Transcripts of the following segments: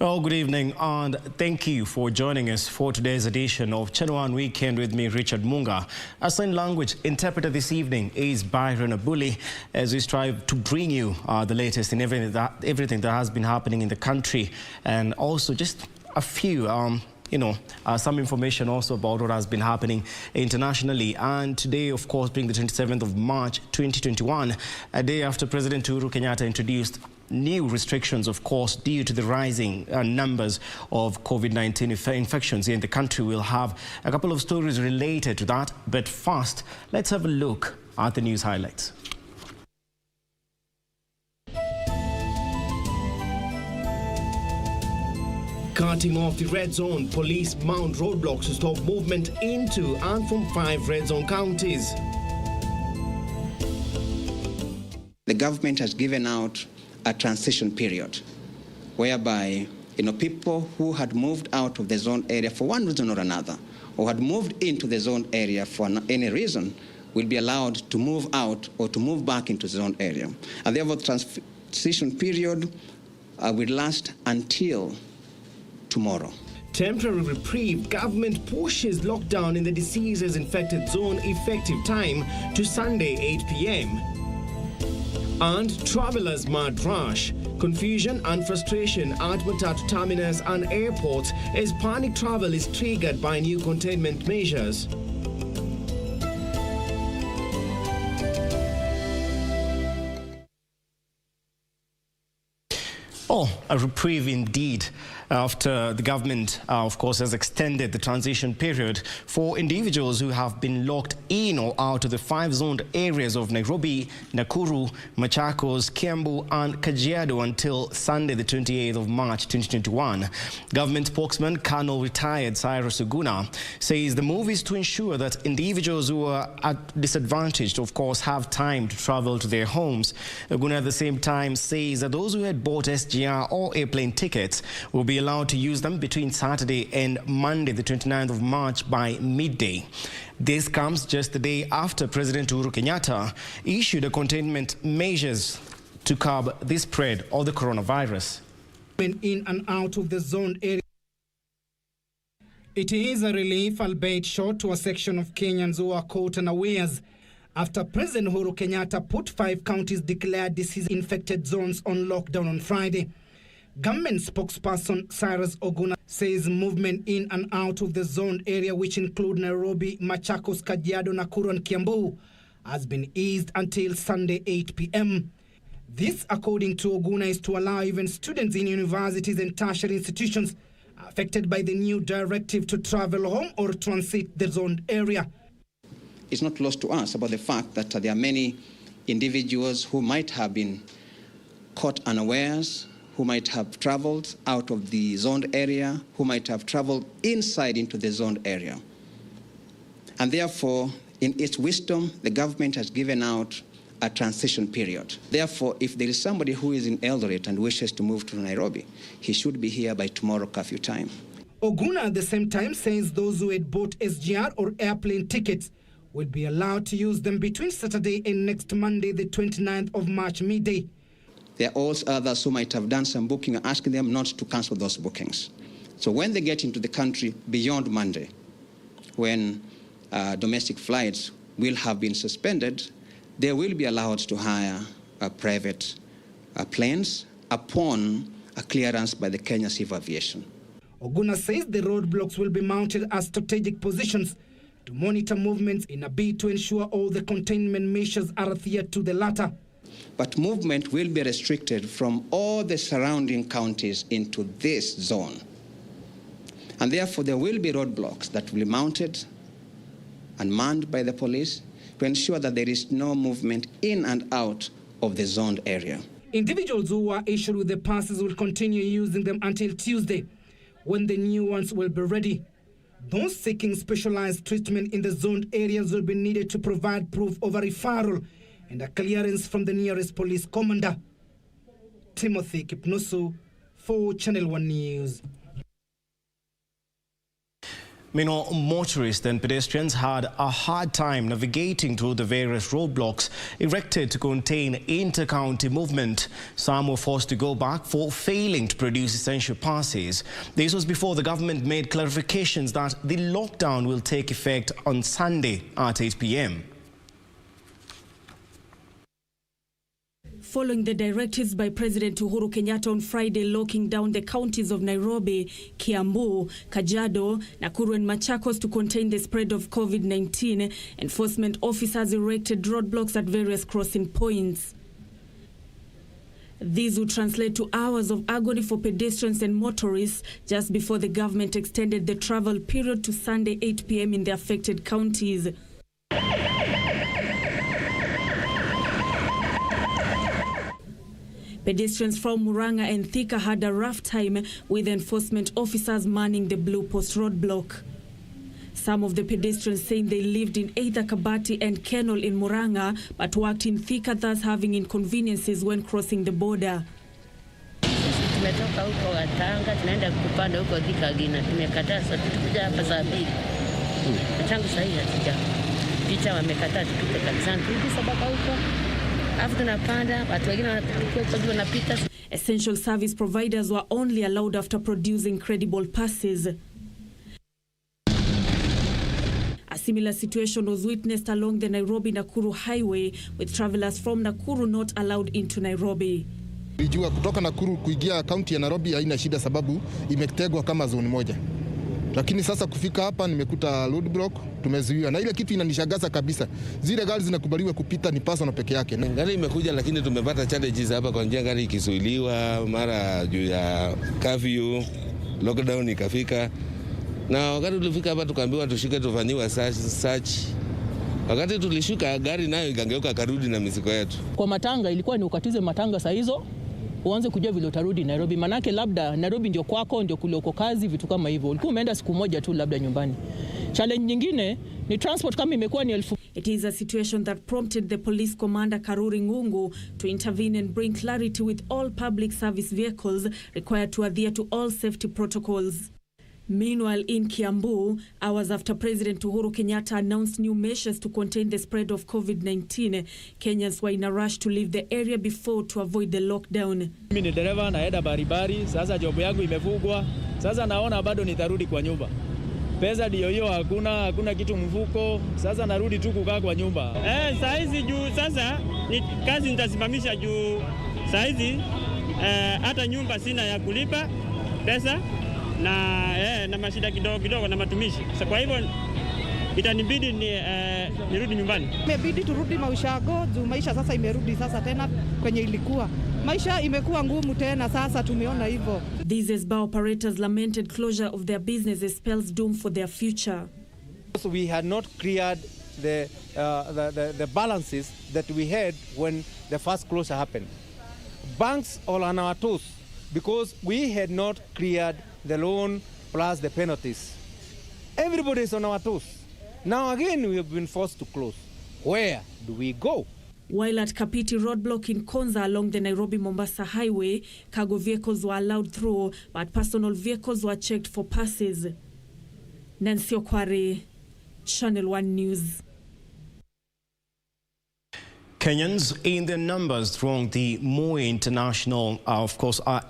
Well, good evening and thank you for joining us for today's edition of Channel One Weekend with me, Richard Munga. Our sign language interpreter this evening is Byron Abuli as we strive to bring you the latest in everything that has been happening in the country, and also just a few some information also about what has been happening internationally. And today, of course, being the 27th of March 2021, a day after President Uhuru Kenyatta introduced new restrictions, of course, due to the rising numbers of COVID-19 infections here in the country. We'll have a couple of stories related to that. But first, let's have a look at the news highlights. Cutting off the red zone, police mount roadblocks to stop movement into and from 5 red zone counties. The government has given out a transition period whereby people who had moved out of the zone area for one reason or another, or had moved into the zone area for any reason, will be allowed to move out or to move back into the zone area. And therefore, the transition period will last until tomorrow. Temporary reprieve. Government pushes lockdown in the diseases-infected zone effective time to Sunday 8 p.m. And travelers' mad rush. Confusion and frustration at Matatu terminals and airports as panic travel is triggered by new containment measures. Oh, a reprieve indeed, after the government, of course, has extended the transition period for individuals who have been locked in or out of the 5 zoned areas of Nairobi, Nakuru, Machakos, Kiambu and Kajiado until Sunday the 28th of March 2021. Government spokesman Colonel Retired Cyrus Oguna says the move is to ensure that individuals who are at disadvantaged, of course, have time to travel to their homes. Oguna at the same time says that those who had bought SGR or airplane tickets will be allowed to use them between Saturday and Monday, the 29th of March by midday. This comes just the day after President Uhuru Kenyatta issued a containment measures to curb the spread of the coronavirus. In and out of the zoned area. It is a relief, albeit short, to a section of Kenyans who are caught unawares after President Uhuru Kenyatta put 5 counties declared disease-infected zones on lockdown on Friday. Government spokesperson Cyrus Oguna says movement in and out of the zoned area, which include Nairobi, Machakos, Kajiado, Nakuru and Kiambu, has been eased until Sunday 8 p.m. This, according to Oguna, is to allow even students in universities and tertiary institutions affected by the new directive to travel home or transit the zoned area. It's not lost to us about the fact that there are many individuals who might have been caught unawares, who might have traveled out of the zoned area, who might have traveled inside into the zoned area. And therefore, in its wisdom, the government has given out a transition period. Therefore, if there is somebody who is in Eldoret and wishes to move to Nairobi, he should be here by tomorrow curfew time. Oguna at the same time says those who had bought SGR or airplane tickets will be allowed to use them between Saturday and next Monday, the 29th of March midday. There are also others who might have done some booking and asking them not to cancel those bookings. So when they get into the country beyond Monday, when domestic flights will have been suspended, they will be allowed to hire private planes upon a clearance by the Kenya Civil Aviation. Oguna says the roadblocks will be mounted as strategic positions to monitor movements in a bid to ensure all the containment measures are adhered to the latter. But movement will be restricted from all the surrounding counties into this zone. And therefore, there will be roadblocks that will be mounted and manned by the police to ensure that there is no movement in and out of the zoned area. Individuals who are issued with the passes will continue using them until Tuesday, when the new ones will be ready. Those seeking specialized treatment in the zoned areas will be needed to provide proof of a referral and a clearance from the nearest police commander. Timothy Kipnusu for Channel One News. Meanwhile, motorists and pedestrians had a hard time navigating through the various roadblocks erected to contain inter-county movement. Some were forced to go back for failing to produce essential passes. This was before the government made clarifications that the lockdown will take effect on Sunday at 8 p.m. Following the directives by President Uhuru Kenyatta on Friday locking down the counties of Nairobi, Kiambu, Kajiado, Nakuru and Machakos to contain the spread of COVID-19, enforcement officers erected roadblocks at various crossing points. These would translate to hours of agony for pedestrians and motorists just before the government extended the travel period to Sunday 8 p.m. in the affected counties. Pedestrians from Munga and Thika had a rough time with enforcement officers manning the Blue Post roadblock. Some of the pedestrians saying they lived in either Kabati and Kenol in Munga but worked in Thika, thus having inconveniences when crossing the border. Tumetoka huko Watanga tunaenda kupanda huko Thika Gina, tumekataa sasa tukuja hapa saa 2. Changu sahihi hatija. Picha wamekataa tutupe kabisa turudi sabaka huko. Essential service providers were only allowed after producing credible passes. A similar situation was witnessed along the Nairobi-Nakuru highway, with travelers from Nakuru not allowed into Nairobi. Nilijua kutoka Nakuru kuingia kaunti ya Nairobi haina shida sababu imetegwa kama zone moja. Lakini sasa kufika hapa nimekuta roadblock tumezuiwa, na ile kitu inanishangaza kabisa. Zile gari zinakubaliwa kupita ni personal peke yake. Gari imekuja lakini tumepata challenges hapa kwa njia, gari ikizuiliwa mara juu ya curfew, lockdown ikafika. Na wakati tulifika hapa tukaambiwa tushike tufanyiwe search. Wakati tulishuka gari nayo ikangeuka karudi na mizigo yetu. Kwa matanga ilikuwa ni ukatize matanga saa hizo uanze kujua vile utarudi Nairobi, manake labda Nairobi ndio kwako, ndio kule uko kazi, vitu kama hivyo. Ulikuwa umeenda siku moja tu labda nyumbani. Challenge nyingine ni transport kama imekuwa ni elfu. It is a situation that prompted the police commander Karuri Ngungu to intervene and bring clarity with all public service vehicles required to adhere to all safety protocols. Meanwhile, in Kiambu, hours after President Uhuru Kenyatta announced new measures to contain the spread of COVID-19, Kenyans were in a rush to leave the area before to avoid the lockdown. Mimi ni dereva naenda baribari, sasa job yangu imefugwa, sasa naona bado nitarudi kwa nyumba. Pesa ndio hiyo, hakuna kitu mfuko, sasa narudi tu kukaa kwa nyumba. Saa hizi juu sasa ni kazi nitasimamisha juu saa hizi hata nyumba sina ya kulipa pesa. Na mashida kidogo na matumishi. Sasa kwa hivyo itanibidi nirudi nyumbani. Imebidi turudi maushago juu maisha sasa imerudi sasa tena kwenye ilikuwa. Maisha imekuwa ngumu tena sasa tumeona hivyo. These bar operators lamented closure of their businesses spells doom for their future. So we had not cleared the balances that we had when the first closure happened. Banks all on our toes because we had not cleared the loan plus the penalties. Everybody is on our toes. Now again we have been forced to close. Where do we go? While at Kapiti roadblock in Konza along the Nairobi-Mombasa highway, cargo vehicles were allowed through, but personal vehicles were checked for passes. Nancy Okware, Channel 1 News. Kenyans in their numbers thronged the Moi International,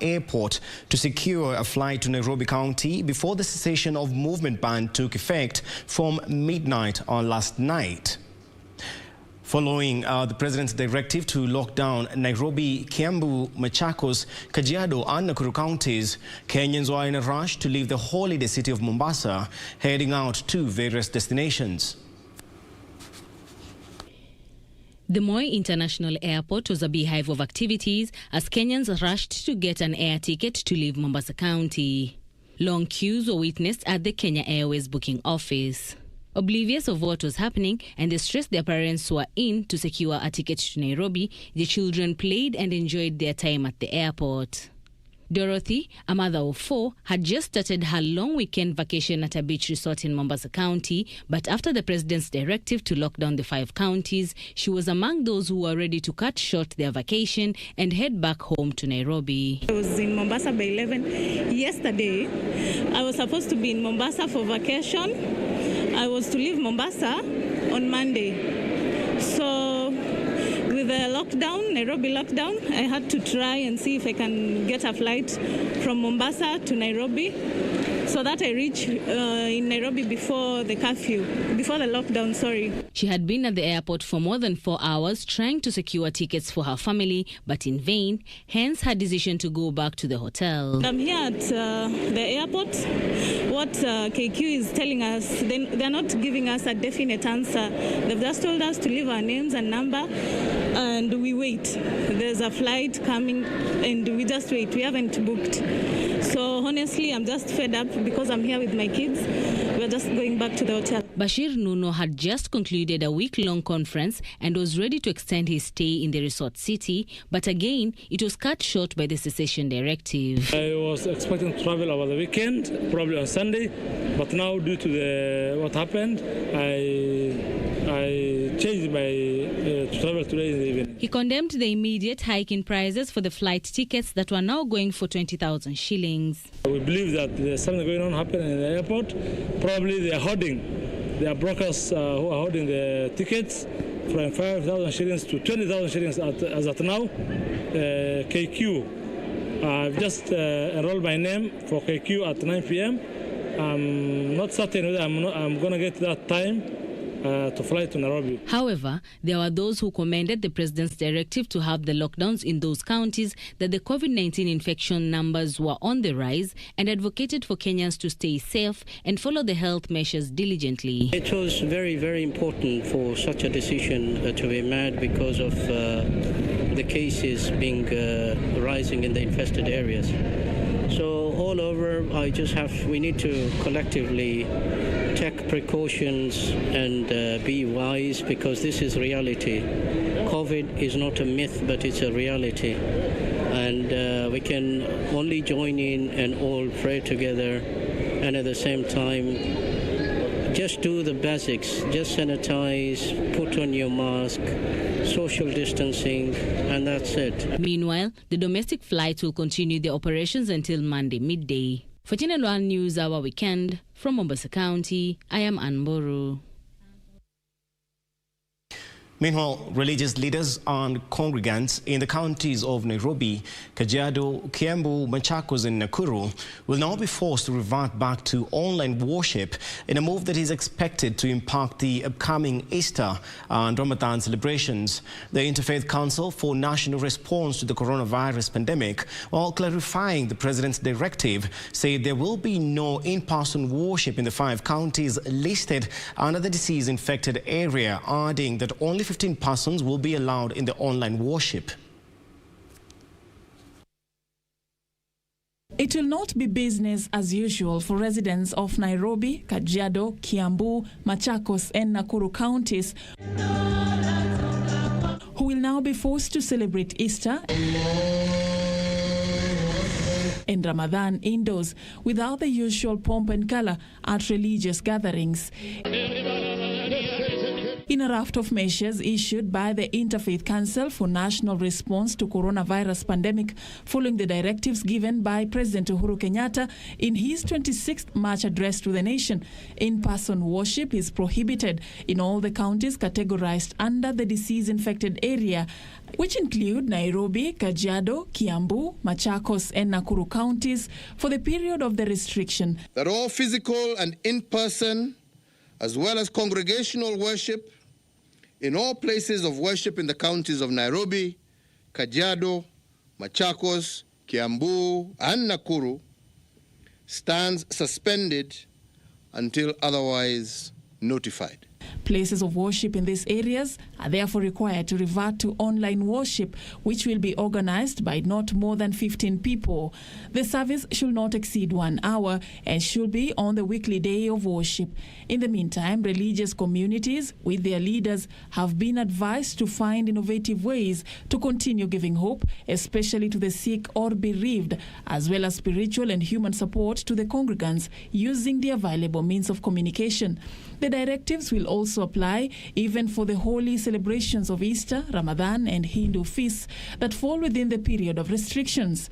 airport to secure a flight to Nairobi County before the cessation of movement ban took effect from midnight on last night. Following the president's directive to lock down Nairobi, Kiambu, Machakos, Kajiado and Nakuru counties, Kenyans were in a rush to leave the holiday city of Mombasa, heading out to various destinations. The Moi International Airport was a beehive of activities as Kenyans rushed to get an air ticket to leave Mombasa County. Long queues were witnessed at the Kenya Airways booking office. Oblivious of what was happening and the stress their parents were in to secure a ticket to Nairobi, the children played and enjoyed their time at the airport. Dorothy, a mother of 4, had just started her long weekend vacation at a beach resort in Mombasa County, but after the president's directive to lock down the 5 counties, she was among those who were ready to cut short their vacation and head back home to Nairobi. I was in Mombasa by 11 yesterday. I was supposed to be in Mombasa for vacation. I was to leave Mombasa on Monday. So with the lockdown, Nairobi lockdown, I had to try and see if I can get a flight from Mombasa to Nairobi so that I reach in Nairobi before the curfew, before the lockdown, sorry. She had been at the airport for more than 4 hours trying to secure tickets for her family, but in vain, hence her decision to go back to the hotel. I'm here at the airport. What KQ is telling us, they're not giving us a definite answer. They've just told us to leave our names and number, and we wait. There's a flight coming, and we just wait. We haven't booked. So honestly, I'm just fed up because I'm here with my kids. We're just going back to the hotel. Bashir Nuno had just concluded a week-long conference and was ready to extend his stay in the resort city, but again, it was cut short by the cessation directive. I was expecting to travel over the weekend, probably on Sunday, but now due to what happened, I changed my travel today in the evening. He condemned the immediate hike in prices for the flight tickets that were now going for 20,000 shillings. We believe that there's something going on happening in the airport. Probably they are hoarding. There are brokers who are holding the tickets from 5,000 shillings to 20,000 shillings as at now. KQ. I've just enrolled my name for KQ at 9 p.m. I'm not certain whether I'm going to get that time to fly to Nairobi. However, there were those who commended the president's directive to have the lockdowns in those counties that the COVID-19 infection numbers were on the rise and advocated for Kenyans to stay safe and follow the health measures diligently. It was very, very important for such a decision to be made because of the cases being rising in the infested areas. So all over, we need to collectively take precautions and be wise because this is reality. COVID is not a myth, but it's a reality. And we can only join in and all pray together and at the same time just do the basics. Just sanitize, put on your mask, social distancing, and that's it. Meanwhile, the domestic flights will continue their operations until Monday midday. For Channel 1 News Hour Weekend, from Mombasa County, I am Anboru. Meanwhile, religious leaders and congregants in the counties of Nairobi, Kajiado, Kiambu, Machakos and Nakuru will now be forced to revert back to online worship in a move that is expected to impact the upcoming Easter and Ramadan celebrations. The Interfaith Council for National Response to the Coronavirus Pandemic, while clarifying the President's directive, said there will be no in-person worship in the 5 counties listed under the disease-infected area, adding that only 15 persons will be allowed in the online worship. It will not be business as usual for residents of Nairobi, Kajiado, Kiambu, Machakos and Nakuru counties who will now be forced to celebrate Easter and Ramadan indoors without the usual pomp and color at religious gatherings. In a raft of measures issued by the Interfaith Council for National Response to Coronavirus Pandemic following the directives given by President Uhuru Kenyatta in his 26th March address to the nation, in-person worship is prohibited in all the counties categorized under the disease-infected area, which include Nairobi, Kajiado, Kiambu, Machakos and Nakuru counties for the period of the restriction. That all physical and in-person as well as congregational worship in all places of worship in the counties of Nairobi, Kajiado, Machakos, Kiambu, and Nakuru stands suspended until otherwise notified. Places of worship in these areas are therefore required to revert to online worship, which will be organized by not more than 15 people. The service should not exceed 1 hour and should be on the weekly day of worship. In the meantime, religious communities with their leaders have been advised to find innovative ways to continue giving hope, especially to the sick or bereaved, as well as spiritual and human support to the congregants using the available means of communication. The directives will also apply even for the holy celebrations of Easter, Ramadan, and Hindu feasts that fall within the period of restrictions.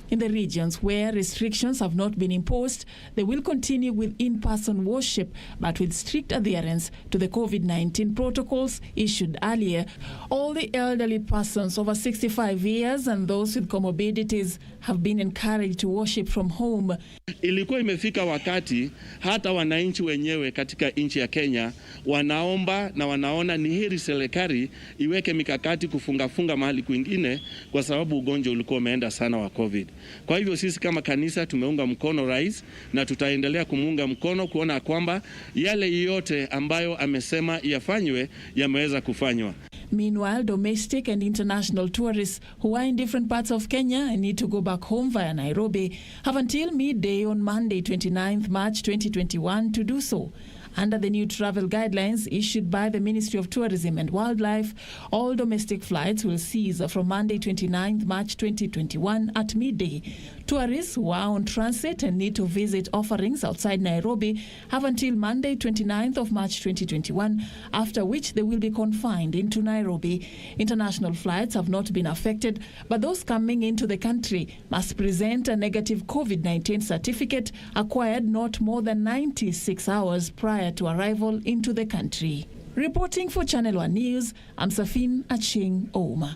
In the regions where restrictions have not been imposed, they will continue with in-person worship, but with strict adherence to the COVID-19 protocols issued earlier. All the elderly persons over 65 years and those with comorbidities have been encouraged to worship from home. Ilikuwa imefika wakati hata wananchi wenyewe katika nchi ya Kenya wanaomba na wanaona ni heri serikali iweke mikakati kufunga mahali kwingine kwa sababu ugonjwa ulikuwa umeenda sana wa COVID. Kwa hivyo sisi kama kanisa tumeunga mkono rais na tutaendelea kumuunga mkono kuona kwamba yale yote ambayo amesema yafanywe yameweza kufanywa. Meanwhile, domestic and international tourists who are in different parts of Kenya and need to go back home via Nairobi have until midday on Monday, 29th March 2021 to do so. Under the new travel guidelines issued by the Ministry of Tourism and Wildlife, all domestic flights will cease from Monday, 29th March 2021 at midday. Tourists who are on transit and need to visit offerings outside Nairobi have until Monday, 29th of March 2021, after which they will be confined into Nairobi. International flights have not been affected, but those coming into the country must present a negative COVID-19 certificate acquired not more than 96 hours prior to arrival into the country. Reporting for Channel 1 News, I'm Safin Aching Ouma.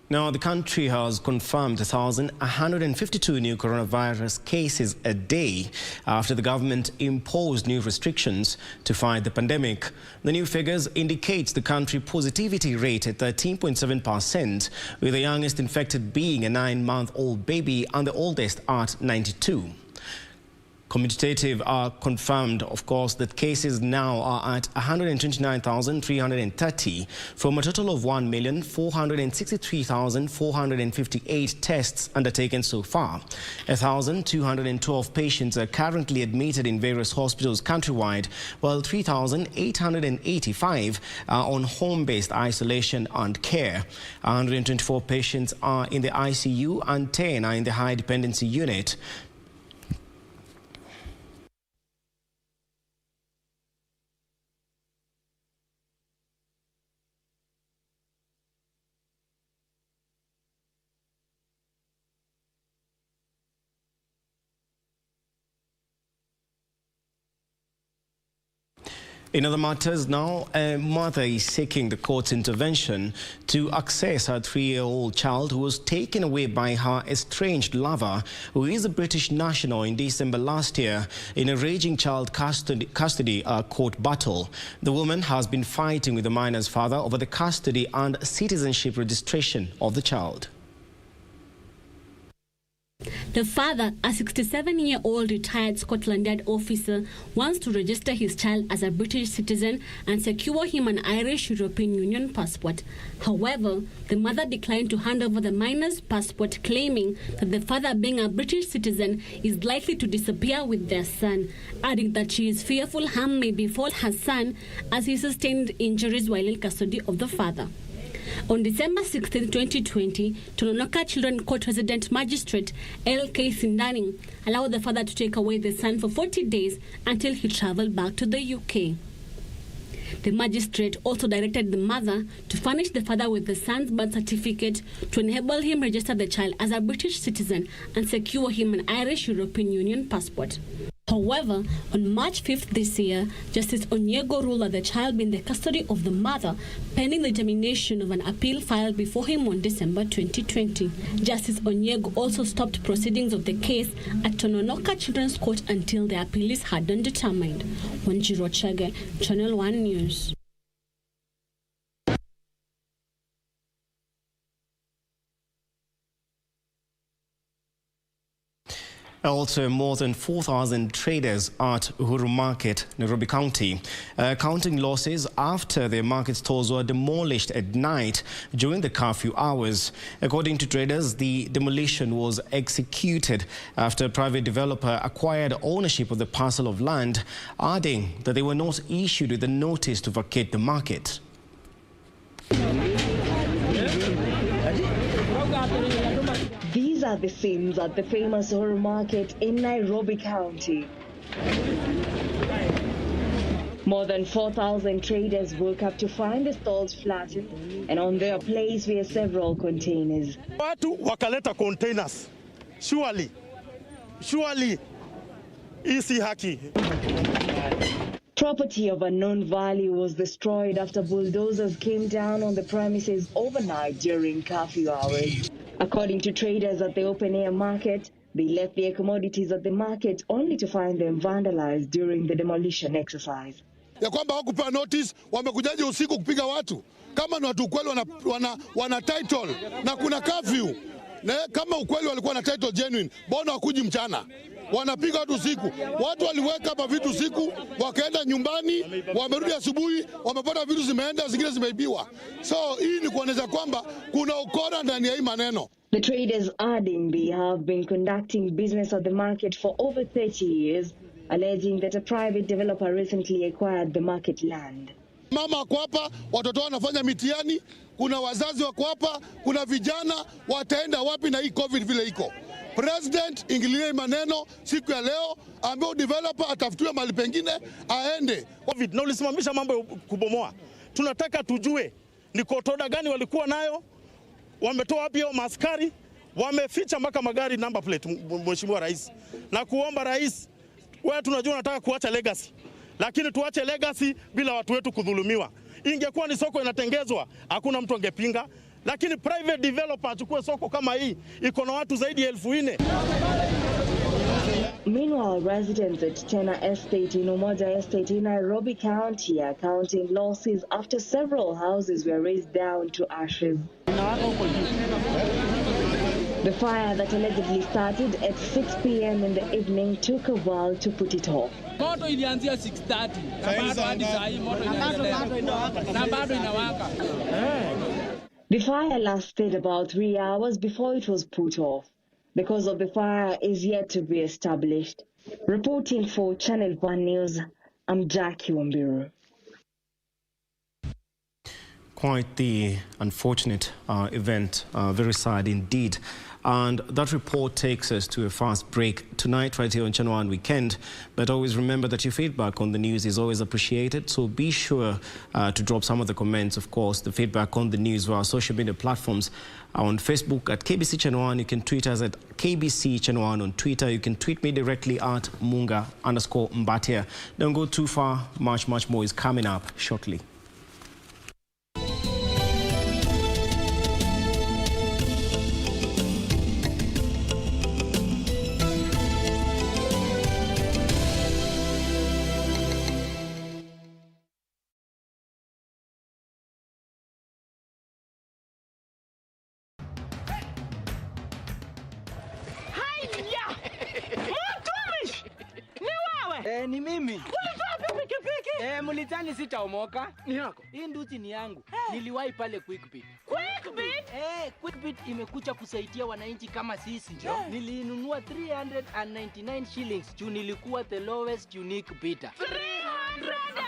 Now, the country has confirmed 1,152 new coronavirus cases a day after the government imposed new restrictions to fight the pandemic. The new figures indicate the country positivity rate at 13.7%, with the youngest infected being a 9-month-old baby and the oldest at 92. Commutative are confirmed, of course, that cases now are at 129,330 from a total of 1,463,458 tests undertaken so far. 1,212 patients are currently admitted in various hospitals countrywide, while 3,885 are on home-based isolation and care. 124 patients are in the ICU and 10 are in the high dependency unit. In other matters now, a mother is seeking the court's intervention to access her 3-year-old child who was taken away by her estranged lover, who is a British national, in December last year in a raging child custody court battle. The woman has been fighting with the minor's father over the custody and citizenship registration of the child. The father, a 67-year-old retired Scotland Yard officer, wants to register his child as a British citizen and secure him an Irish European Union passport. However, the mother declined to hand over the minor's passport, claiming that the father, being a British citizen, is likely to disappear with their son, adding that she is fearful harm may befall her son as he sustained injuries while in custody of the father. On December 16, 2020, Tononoka Children Court Resident Magistrate L.K. Sindani allowed the father to take away the son for 40 days until he travelled back to the UK. The magistrate also directed the mother to furnish the father with the son's birth certificate to enable him register the child as a British citizen and secure him an Irish European Union passport. However, on March 5th this year, Justice Onyego ruled that the child be in the custody of the mother, pending the determination of an appeal filed before him on December 2020. Justice Onyego also stopped proceedings of the case at Tononoka Children's Court until the appeal is heard and determined. Wanjiro Chege, Channel 1 News. Also, more than 4,000 traders at Uhuru Market, Nairobi County, counting losses after their market stores were demolished at night during the curfew hours. According to traders, the demolition was executed after a private developer acquired ownership of the parcel of land, adding that they were not issued with a notice to vacate the market. These are the scenes at the famous Uhuru Market in Nairobi County. More than 4,000 traders woke up to find the stalls flattened, and on their place were several containers. Watu wakaleta containers. Surely, isi haki. Property of unknown value was destroyed after bulldozers came down on the premises overnight during curfew hours. According to traders at the open-air market, they left their commodities at the market only to find them vandalized during the demolition exercise. Ya kwamba hawakupewa notice, wamekujaje usiku kupiga watu? Kama ni watu ukweli wana title na kuna curfew. Kama ukweli walikuwa na title genuine, mbona wakuji mchana? Wanapiga watu usiku. Watu waliweka hapa vitu usiku, wakaenda nyumbani, wamerudi asubuhi, wamepata vitu zimeenda, zingine zimeibiwa. So hii ni kuonyesha kwamba kuna ukora ndani ya hii maneno. The traders adding they have been conducting business at the market for over 30 years, alleging that a private developer recently acquired the market land. Mama wako hapa, watoto wanafanya mitihani, kuna wazazi wako hapa, kuna vijana, wataenda wapi na hii COVID vile iko? President ingilie maneno siku ya leo, ambao developer atafutiwe mahali pengine aende. COVID na ulisimamisha mambo kubomoa. Tunataka tujue ni kotoda gani walikuwa nayo, wametoa wapi hao maaskari, wameficha mpaka magari number plate, Mheshimiwa Rais. Na kuomba Rais, wewe tunajua unataka kuacha legacy, lakini tuache legacy bila watu wetu kudhulumiwa. Ingekuwa ni soko inatengezwa, hakuna mtu angepinga. Lakini private developer achukue soko kama hii, iko na watu zaidi ya 4,000. Meanwhile, residents at Tena Estate in Umoja Estate in Nairobi County are counting losses after several houses were razed down to ashes. The fire that allegedly started at 6 p.m. in the evening took a while to put it off. Moto ilianzia 6:30 na bado hadi saa hii moto inaendelea na bado inawaka. The fire lasted about 3 hours before it was put off. The cause of the fire is yet to be established. Reporting for Channel 1 News, I'm Jackie Wambiru. Quite the unfortunate event, very sad indeed. And that report takes us to a fast break tonight right here on Channel 1 Weekend. But always remember that your feedback on the news is always appreciated. So be sure to drop some of the comments, of course, the feedback on the news via our social media platforms. On Facebook at KBC Channel 1. You can tweet us at KBC Channel 1 on Twitter. You can tweet me directly at Munga_Mbatia. Don't go too far. Much more is coming up shortly. Ni mimi. Ulitoa pikipiki? Mlitani sitaomoka. Ni yako. Hii nduti ni yangu. Niliwahi pale Quickbit. Quickbit? Quickbit imekuja kusaidia wananchi kama sisi. Nilinunua 399 shillings. Juu nilikuwa the lowest unique bidder.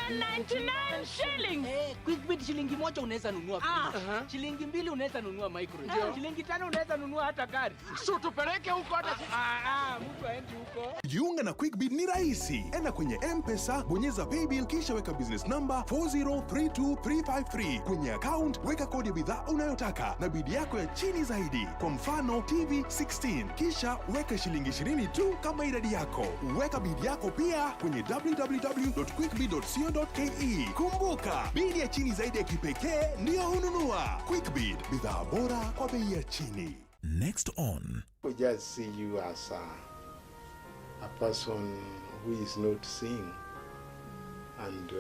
399 shillings. Quickbit shilingi moja unaweza nunua pizza. Shilingi 2 unaweza nunua micro. Shilingi 5 unaweza nunua hata gari. So tupeleke huko hata mtu aendi huko. Jiunga na Quickbit ni rahisi. Enda kwenye M-Pesa, bonyeza paybill kisha weka business number 4032353. Kwenye account weka kodi ya bidhaa unayotaka na bidi yako ya chini zaidi. Kwa mfano TV 16. Kisha weka shilingi 20 tu kama idadi yako. Weka bidi yako pia kwenye www.quickbit.co.ke. Kumbuka, bidi ya chini zaidi ya kipekee ndio hununua. Quickbit, bidhaa bora kwa bei ya chini. Next on. We just see you as a person who is not seeing, and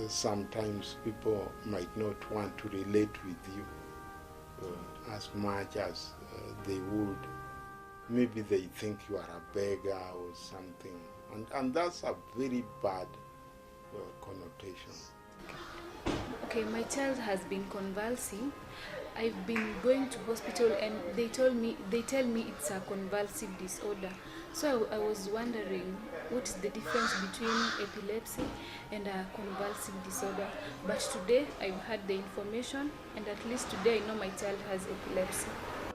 sometimes people might not want to relate with you as much as they would maybe they think you are a beggar or something. And that's a very bad connotation. Okay, my child has been convulsing. I've been going to hospital and they tell me it's a convulsive disorder. So I was wondering what is the difference between epilepsy and a convulsive disorder. But today I've had the information, and at least today I know my child has epilepsy.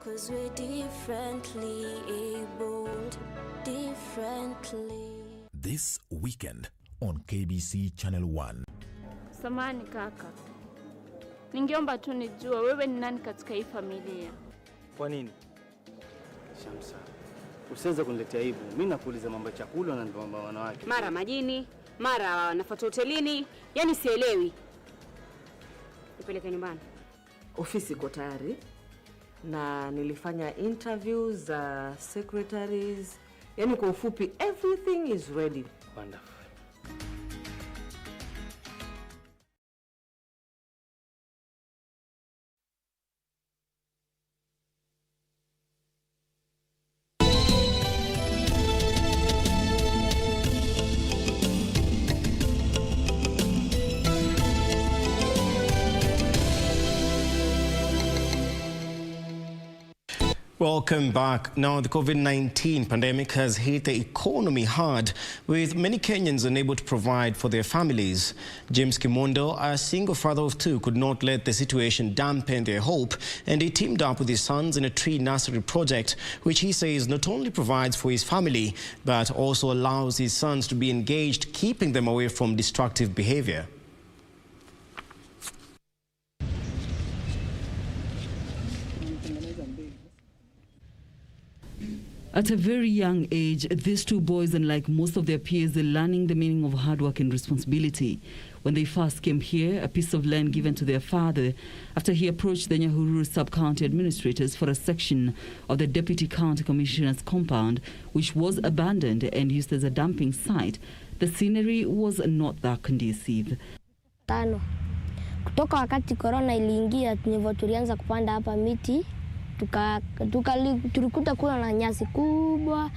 'Cause we're differently abled, differently. This weekend on KBC Channel 1. Samahani kaka, ningeomba tu nijue wewe ni nani katika hii familia. Kwa nini? Shamsa, usianze kuniletea aibu. Mimi nakuuliza mambo ya chakula na mambo ya wanawake. Mara majini, mara nafuata hotelini, yani sielewi. Nipeleke nyumbani. Ofisi iko tayari na nilifanya interviews za secretaries. Yani kwa ufupi, everything is ready. Wonderful. Welcome back. Now, the COVID-19 pandemic has hit the economy hard, with many Kenyans unable to provide for their families. James Kimondo, a single father of two, could not let the situation dampen their hope, and he teamed up with his sons in a tree nursery project, which he says not only provides for his family, but also allows his sons to be engaged, keeping them away from destructive behavior. At a very young age, these two boys, unlike most of their peers, are learning the meaning of hard work and responsibility. When they first came here, a piece of land given to their father after he approached the Nyahururu sub-county administrators for a section of the deputy county commissioner's compound, which was abandoned and used as a dumping site, the scenery was not that conducive. Tano. Kutoka wakati corona iliingia, tulianza kupanda hapa miti. Tulikuta kuna na nyasi kubwa,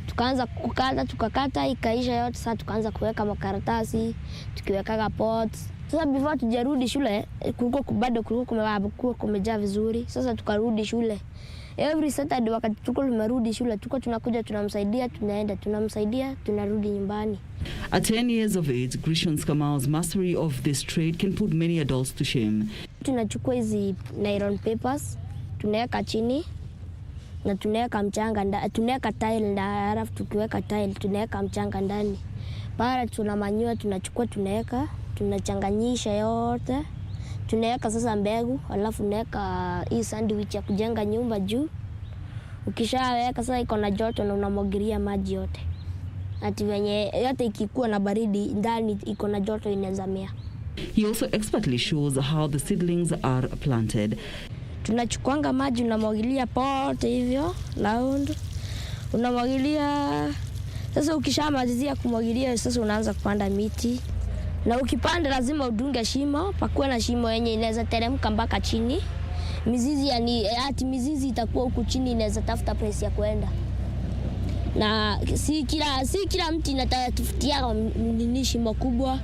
tukaanza tukakata ikaisha yote. Sasa tukaanza kuweka makaratasi, tukiweka pots. Sasa before tujarudi shule kulikuwa kumejaa vizuri. Sasa tukarudi shule. Every Saturday wakati tumerudi shule, tunakuja tunamsaidia, tunamsaidia, tunarudi nyumbani. At 10 years of age, Grishon's Kamau's mastery of this trade can put many adults to shame. Tunachukua hizi nylon papers, tunaweka chini na tunaweka mchanga, tunaweka tile na alafu tukiweka tile tunaweka mchanga ndani. Baada tunamanyua, tunachukua tunachanganyisha yote. Tunaweka sasa mbegu, alafu tunaweka hii sandwich ya kujenga nyumba juu. Ukishaweka sasa iko na joto na unamwagilia maji yote. Ati wenye yote ikikuwa na baridi ndani iko na joto inazamia. He also expertly shows how the seedlings are planted. Tunachukuanga maji unamwagilia pote hivyo round. Unamwagilia. Sasa ukishamalizia kumwagilia sasa unaanza kupanda miti. Na ukipanda lazima udunge shimo, pakuwe na shimo yenye inaweza teremka mpaka chini. Mizizi mizizi itakuwa huku chini, inaweza tafuta place ya kwenda. Na si kila mti inatafutia nini shimo kubwa.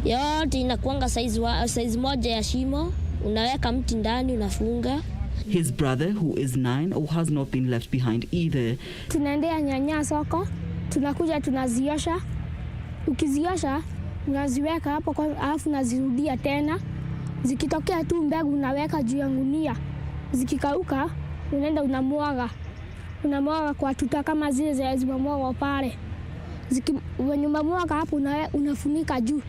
Yote inakuanga size moja ya shimo, unaweka mti ndani unafunga. His brother, who is 9, has not been left behind either. Tunaendea nyanya soko, tunakuja tunaziosha. Ukiziosha unaziweka hapo alafu unazirudia tena. Zikitokea tu mbegu unaweka juu ya gunia. Zikikauka unaenda unamwaga kwa tuta kama zile zimemwagwa pale. Unamwaga hapo unafunika juu.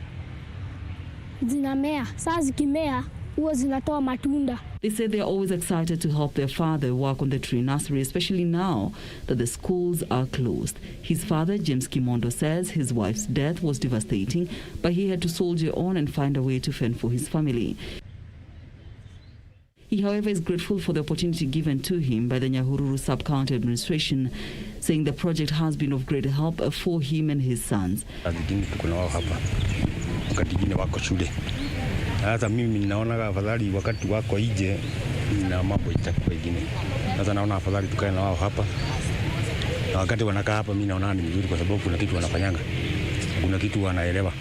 Zinamea. Sasa zikimea huwa zinatoa matunda. They say they are always excited to help their father work on the tree nursery, especially now that the schools are closed. His father, James Kimondo, says his wife's death was devastating, but he had to soldier on and find a way to fend for his family. He, however, is grateful for the opportunity given to him by the Nyahururu sub-county administration, saying the project has been of great help for him and his sons. Hata mimi naona afadhali wakati wako nje na mambo itakuwa ingine. Sasa naona afadhali tukae na wao hapa, na wakati wanakaa hapa mimi naona ni mzuri, kwa sababu kuna kitu wanafanyanga, kuna kitu wanaelewa,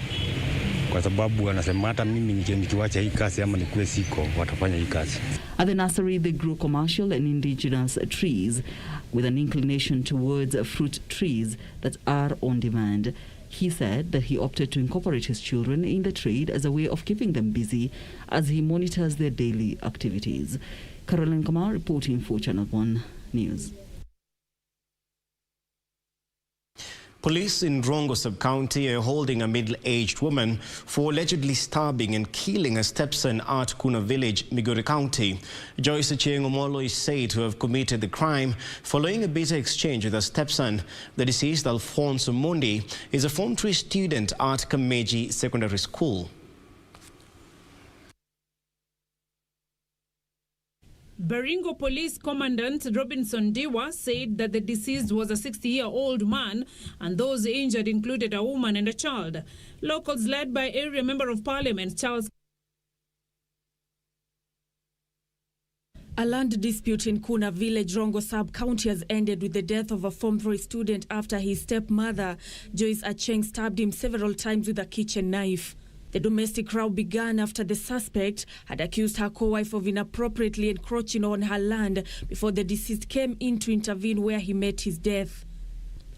kwa sababu wanasema hata mimi nikiwacha hii kazi ama nikuwe siko, watafanya hii kazi. At the nursery, they grow commercial and indigenous trees with an inclination towards fruit trees that are on demand. He said that he opted to incorporate his children in the trade as a way of keeping them busy as he monitors their daily activities. Caroline Kamar reporting for Channel 1 News. Police in Rongo sub-county are holding a middle-aged woman for allegedly stabbing and killing her stepson at Kuna village, Migori County. Joyce Achieng Omolo is said to have committed the crime following a bitter exchange with her stepson. The deceased, Alfonso Mundi, is a Form 3 student at Kameji Secondary School. Baringo Police Commandant Robinson Diwa said that the deceased was a 60-year-old man and those injured included a woman and a child. Locals led by Area Member of Parliament Charles. A land dispute in Kuna village, Rongo sub-county has ended with the death of a Form 3 student after his stepmother, Joyce Achieng, stabbed him several times with a kitchen knife. The domestic row began after the suspect had accused her co-wife of inappropriately encroaching on her land before the deceased came in to intervene where he met his death.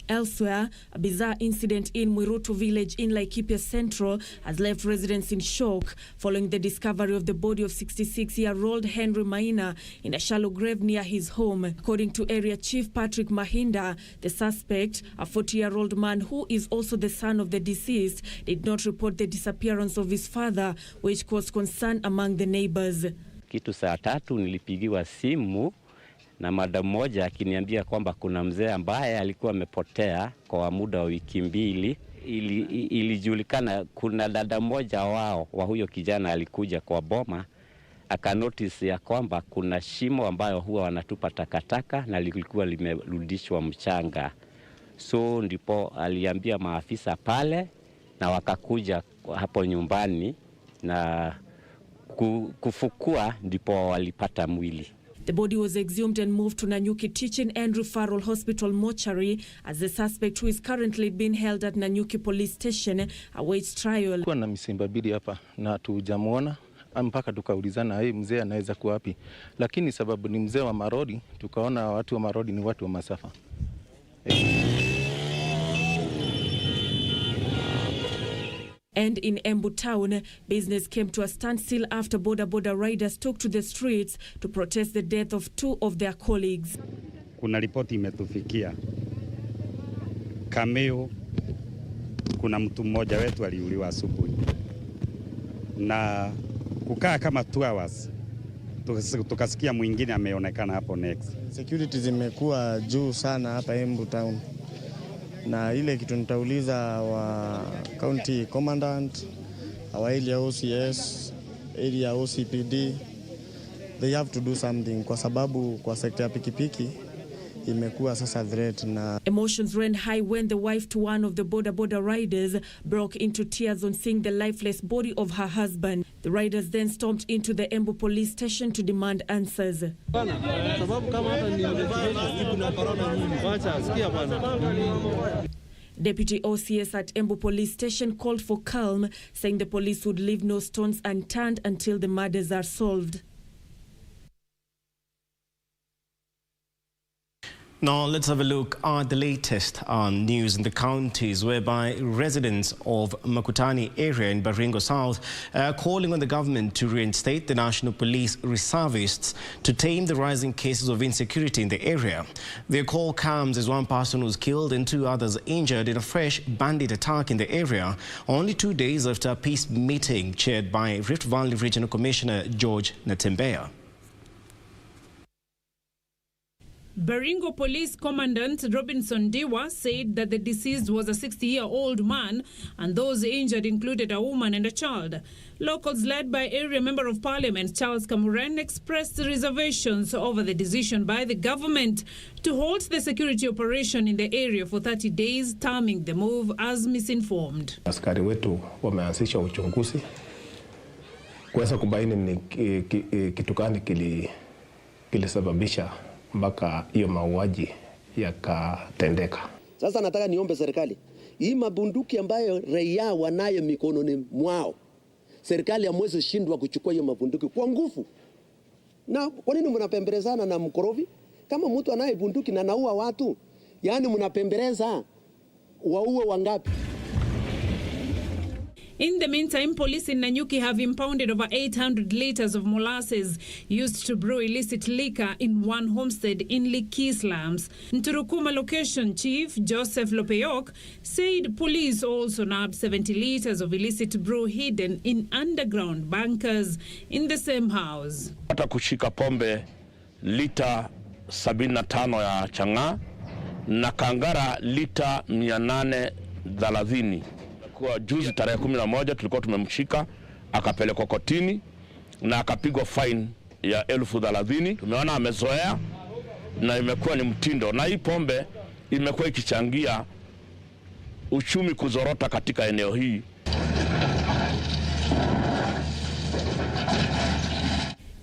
Elsewhere, a bizarre incident in Mwirutu village in Laikipia Central has left residents in shock following the discovery of the body of 66-year-old Henry Maina in a shallow grave near his home. According to Area Chief Patrick Mahinda, the suspect, a 40-year-old man who is also the son of the deceased, did not report the disappearance of his father, which caused concern among the neighbors. Kitu saa 3 nilipigiwa simu na madam moja akiniambia kwamba kuna mzee ambaye alikuwa amepotea kwa muda wa wiki mbili. Ilijulikana kuna dada moja wao wa huyo kijana alikuja kwa boma, akanotice ya kwamba kuna shimo ambayo huwa wanatupa takataka na lilikuwa limerudishwa mchanga. So ndipo aliambia maafisa pale na wakakuja hapo nyumbani na kufukua, ndipo walipata mwili. The body was exhumed and moved to Nanyuki Teaching and Referral Hospital mortuary as the suspect, who is currently being held at Nanyuki Police Station, awaits trial. Kuna misimba bidi hapa na tujamuona mpaka tukaulizana hii mzee anaweza kuwa wapi, lakini sababu ni mzee wa marodi, tukaona watu wa marodi ni watu wa masafa. And in Embu town, business came to a standstill after boda riders took to the streets to protest the death of 2 of their colleagues. Kuna ripoti imetufikia Kameo, kuna mtu mmoja wetu aliuliwa asubuhi, na kukaa kama 2 hours tukasikia mwingine ameonekana hapo next. Security zimekuwa juu sana hapa Embu town. Na ile kitu nitauliza wa county commandant, our area OCS, area OCPD, they have to do something kwa sababu kwa sekta ya pikipiki imekuwa sasa threat. Na emotions ran high when the wife to one of the boda riders broke into tears on seeing the lifeless body of her husband. The riders then stomped into the Embu police station to demand answers. Deputy OCS at Embu police station called for calm, saying the police would leave no stones unturned until the murders are solved. Now let's have a look at the latest news in the counties, whereby residents of Makutani area in Baringo South are calling on the government to reinstate the National Police reservists to tame the rising cases of insecurity in the area. Their call comes as one person was killed and 2 others injured in a fresh bandit attack in the area, only 2 days after a peace meeting chaired by Rift Valley Regional Commissioner George Natembeya. Baringo Police Commandant Robinson Diwa said that the deceased was a 60-year-old man and those injured included a woman and a child. Locals led by Area Member of Parliament Charles Kamuren expressed reservations over the decision by the government to halt the security operation in the area for 30 days, terming the move as misinformed. Askari wetu wameanzisha uchunguzi kuweza kubaini ni kitu gani kilisababisha mpaka hiyo mauaji yakatendeka. Sasa nataka niombe serikali, hii mabunduki ambayo raia wanayo mikononi mwao, serikali hamwezi shindwa kuchukua hiyo mabunduki kwa nguvu. Na kwa nini mnapembelezana na mkorovi? Kama mtu anaye bunduki na naua watu, yani mnapembeleza waue wangapi? In the meantime, police in Nanyuki have impounded over 800 liters of molasses used to brew illicit liquor in one homestead in Likki slums. Nturukuma location chief Joseph Lopeyok said police also nabbed 70 liters of illicit brew hidden in underground bunkers in the same house. Hata kushika pombe lita 75 ya chang'aa na kangara lita 830. Kwa juzi tarehe 11 tulikuwa tumemshika, akapelekwa kotini na akapigwa fine ya 30,000. Tumeona amezoea na imekuwa ni mtindo, na hii pombe imekuwa ikichangia uchumi kuzorota katika eneo hii.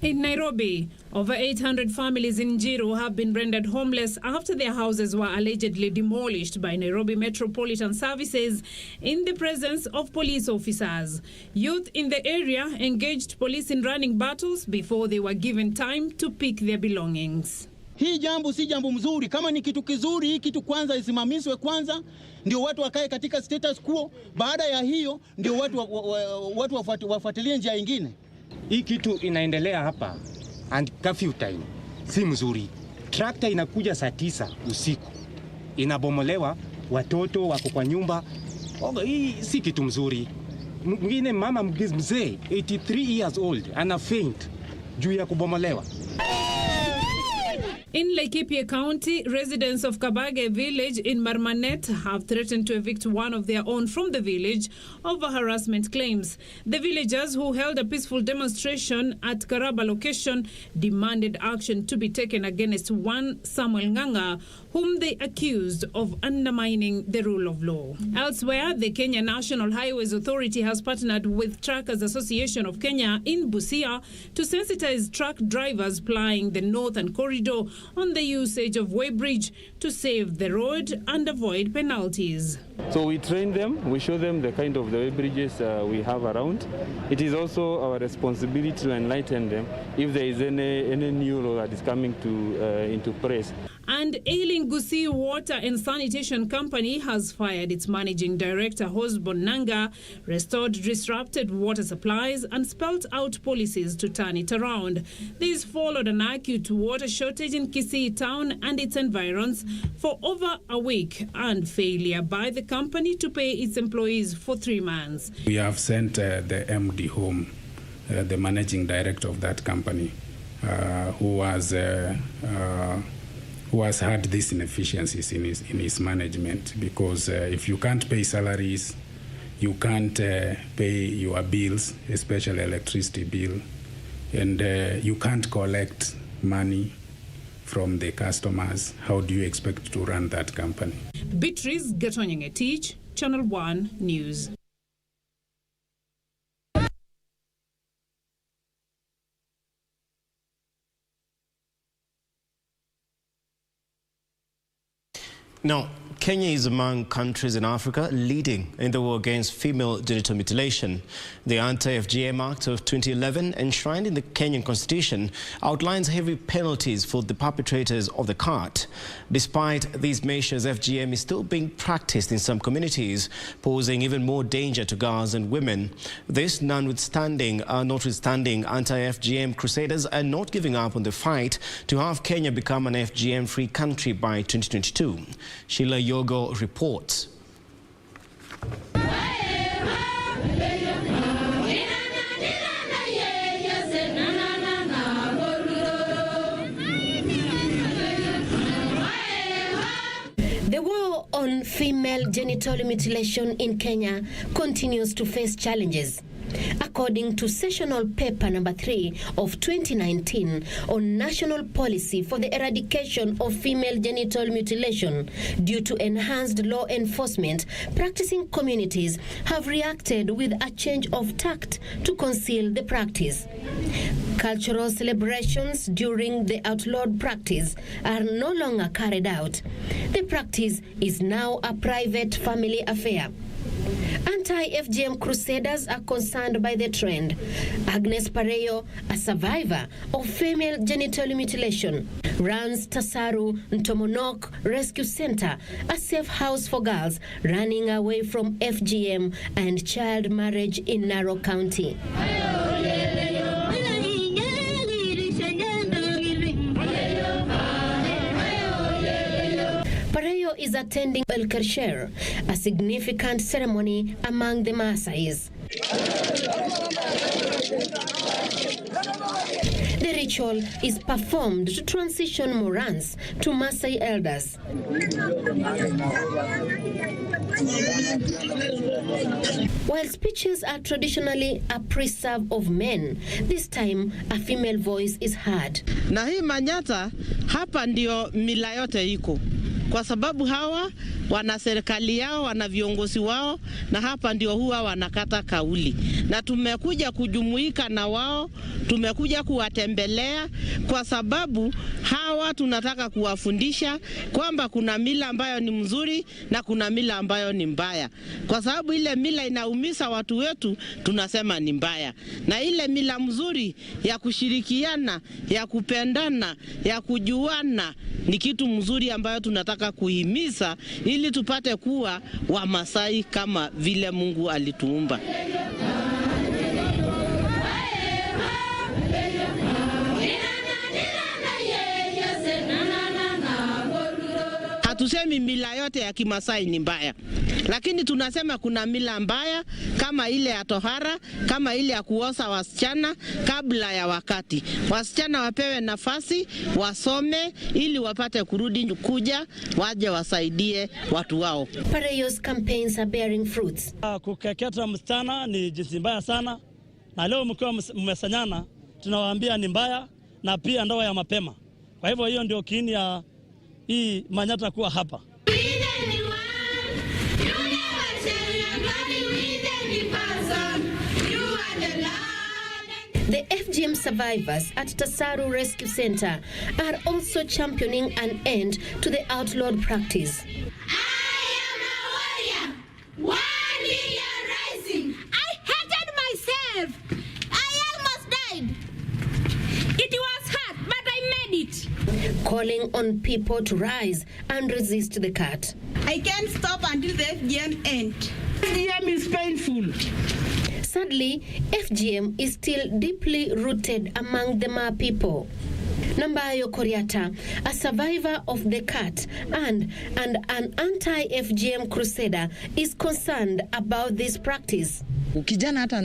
In Nairobi, over 800 families in Njiru have been rendered homeless after their houses were allegedly demolished by Nairobi Metropolitan Services in the presence of police officers. Youth in the area engaged police in running battles before they were given time to pick their belongings. Hii jambo si jambo mzuri. Kama ni kitu kizuri, hii kitu kwanza isimamishwe kwanza, ndio watu wakae katika status quo. Baada ya hiyo ndio watu wafuatilie njia nyingine. Hii kitu inaendelea hapa and curfew time si mzuri. Tractor inakuja saa 9 usiku, inabomolewa, watoto wako kwa nyumba. Hii si kitu mzuri. Mwingine mama mzee 83 years old ana faint juu ya kubomolewa. In Laikipia County, residents of Kabage village in Marmanet have threatened to evict one of their own from the village over harassment claims. The villagers, who held a peaceful demonstration at Karaba location, demanded action to be taken against one Samuel Nganga, whom they accused of undermining the rule of law. Elsewhere, the Kenya National Highways Authority has partnered with Truckers Association of Kenya in Busia to sensitize truck drivers plying the Northern Corridor on the usage of weighbridge to save the road and avoid penalties. So we train them, we show them the kind of the weighbridges we have around. It is also our responsibility to enlighten them if there is any new law that is coming into place. And Ailing Gusii Water and Sanitation Company has fired its managing director, Hosbon Nanga, restored disrupted water supplies and spelled out policies to turn it around. This followed an acute water shortage in Kisii town and its environs for over a week and failure by the company to pay its employees for 3 months. We have sent the MD home, the managing director of that company, who has had these inefficiencies in his management, because if you can't pay salaries, you can't pay your bills, especially electricity bill, and you can't collect money from the customers. How do you expect to run that company? Beatrice Gatonyenge-Tich, Channel 1 News. Now, Kenya is among countries in Africa leading in the war against female genital mutilation. The Anti-FGM Act of 2011, enshrined in the Kenyan Constitution, outlines heavy penalties for the perpetrators of the act. Despite these measures, FGM is still being practiced in some communities, posing even more danger to girls and women. This notwithstanding, anti-FGM crusaders are not giving up on the fight to have Kenya become an FGM-free country by 2022. Sheila Yogo reports. The war on female genital mutilation in Kenya continues to face challenges. According according to Sessional Paper Number 3 of 2019 on National Policy for the Eradication of Female Genital Mutilation. Due to enhanced law enforcement, practicing communities have reacted with a change of tact to conceal the practice. Cultural celebrations during the outlawed practice are no longer carried out. The practice is now a private family affair. Anti-FGM crusaders are concerned by the trend. Agnes Pareyo, a survivor of female genital mutilation, runs Tasaru Ntomonok Rescue Center, a safe house for girls running away from FGM and child marriage in Narok County. Pareyo is attending El Kersher, a significant ceremony among the Maasais. The ritual is performed to transition Morans to Maasai elders. While speeches are traditionally a preserve of men, this time a female voice is heard. Na hii Manyata hapa ndio mila yote iko. Kwa sababu hawa wana serikali yao, wana viongozi wao, na hapa ndio huwa wanakata kauli. Na tumekuja kujumuika na wao, tumekuja kuwatembelea kwa sababu hawa tunataka kuwafundisha kwamba kuna mila ambayo ni mzuri na kuna mila ambayo ni mbaya. Kwa sababu ile mila inaumiza watu wetu, tunasema ni mbaya. Na ile mila mzuri ya kushirikiana, ya kupendana, ya kujuana ni kitu mzuri ambayo tunataka kuhimiza ili tupate kuwa Wamasai kama vile Mungu alituumba. Hatusemi mila yote ya Kimasai ni mbaya, lakini tunasema kuna mila mbaya kama ile ya tohara, kama ile ya kuosa wasichana kabla ya wakati. Wasichana wapewe nafasi, wasome ili wapate kurudi kuja waje wasaidie watu wao. Pareyo's campaigns are bearing fruits. Kukeketa msichana ni jinsi mbaya sana, na leo mkiwa mmesanyana tunawaambia ni mbaya, na pia ndoa ya mapema. Kwa hivyo hiyo ndio kiini ya hii Manyata kuwa hapa. The FGM survivors at Tasaru Rescue Center are also championing an end to the outlawed practice. I am a warrior. 1 million rising. I hated myself. I almost died. It was hard, but I made it. Calling on people to rise and resist the cut. I can't stop until the FGM ends. FGM is painful. Sadly, FGM is still deeply rooted among the Ma people. Nambayo Koriata, a survivor of the cut and an anti-FGM crusader, is concerned about this practice. Ukijana hata